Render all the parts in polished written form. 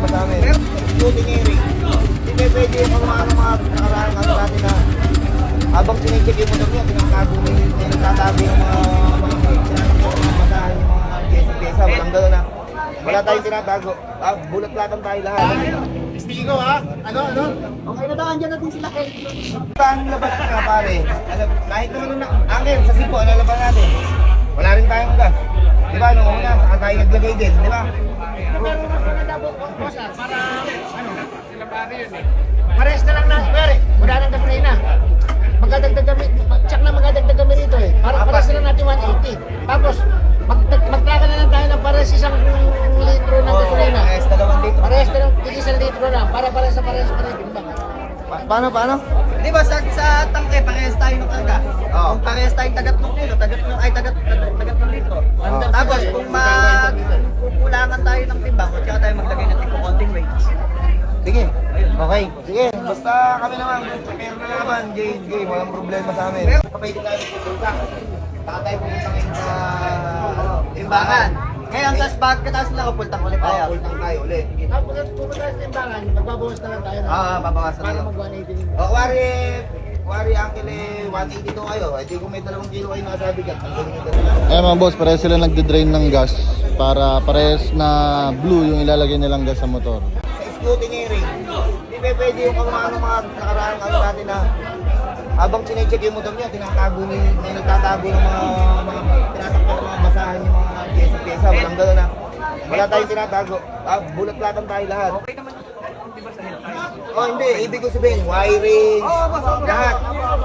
sa amin. Shooting area. Hindi pwede yung mga nakaraan natin na habang sinecheck yung motor niya, tinatago may nagtatago yung mga basahan, yung mga pyesa-pyesa, walang gano'n na. Wala tayong tinatago. Bulat-latan tayo lahat. Stigo ha? Ano? Okay na daw, andyan natin sila Eric. Ang laban nga pare, kahit naman na, Angel, sa Cebu, ano laban natin? Wala rin tayong gas. Di ba, nung una, saka tayo naglagay din, di ba? Pero mas maganda po, boss para ano, sila pare yun eh. Pares na lang na, pare, wala nang gasolina. Magdadagdag kami, tsak na magdadagdag kami rito eh. Pares na lang natin 180. Tapos, magtraka na lang tayo ng pares isang litro ng gasolina. Pares, 2 litro. Pares na lang, isang litro na, para pares sa pares pa rin. Paano? Di ba sa tangke, parehas tayo ng tangga. Oo. Kung parehas tayong tagat ng kilo, tagat ng litro. Tapos kung magkukulangan tayo ng timbang, kung tsaka tayo maglagay ng tipo konting weight. Sige. Okay. Sige. Basta kami naman. Prepare na naman. Game. Walang problema sa amin. Kapay din tayo pupunta. Baka tayo pupunta ngayon sa Timbangan. Ngayon, tapos pagkatapos lang, pultang ulit tayo. Pultang tayo ulit. Tapos pupunta sa timbangan, magbabawas na lang tayo. Babawasan Para na. mag-180 din. Wari uncle 182 kayo. Hindi kung may 2 kilo kayo nakasabi ka. Ang galing ito. Ayan mga boss, parehas sila nagde-drain ng gas para parehas na blue yung ilalagay nilang gas sa motor. Sa scooting area, hindi pwede yung mga nakaraan natin na habang sinecheck yung motor niya, may nagtatago ng mga tinatakpan ng mga basahan, yung mga pyesa-pyesa, walang gano'n na. Wala tayong tinatago. Bulat-latan tayo lahat. Okay naman, di ba sa health? Oh, hindi. Ibig ko sabihin, wiring, lahat.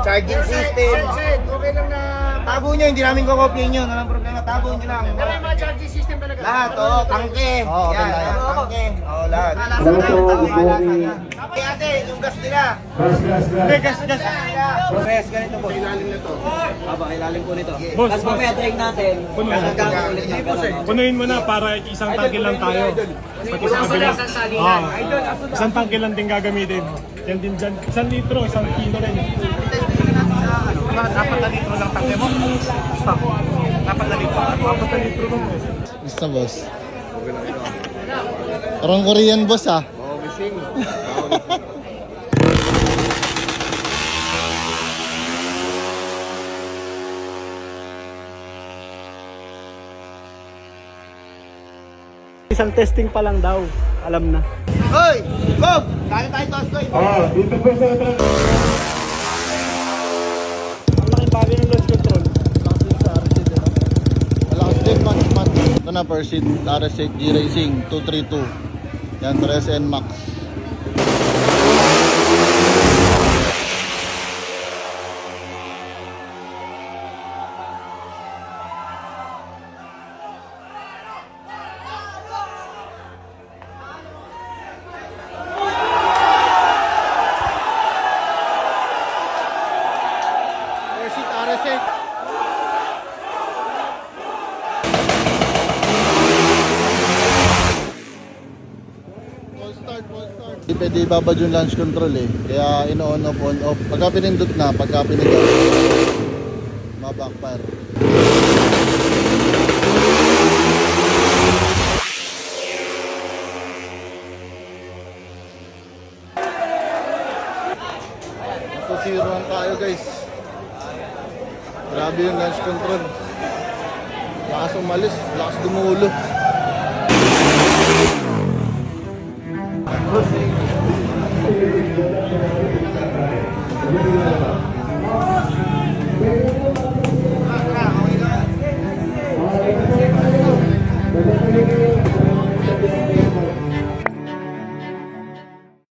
Charging system. Okay lang na. Tago nyo, hindi namin kukopyahin yun. Walang problema, tago nyo lang. Pero yung mga charging system talaga. Lahat, tangke. Okay Yan, lang. tangke. Lahat. Kaya ate, yung gas nila. Gas. Parehas ganito po. Ilalim na to. Ilalim po nito. Tapos mamaya drain natin. Gagawin ulit ng gano'n. Punuin mo na para isang tangke lang tayo. Pati sa kabila. Isang tangke lang din gagamitin. Yan din dyan. 1 litro, 1 kilo rin. Dapat na litro lang tangke mo. Stop. Dapat na litro. 4 litro lang. Basta boss. Parang Korean boss ah. Isang testing pa lang daw, alam na. Hoy! Bob! Kaya tayo tos ko. Dito po sa Ang laking bagay ng launch control. Malakas din mat. Ito na per seat, RS8 G Racing 232. Yan, 3 NMAX. Per seat RS8. Hindi pwede ibabad yung launch control eh. Kaya ino-on off, on off. Pagka pinindot na, pagka pinigaw, ma-backfire. Ito zero tayo guys. Grabe yung launch control. Lakas umalis, lakas dumulo.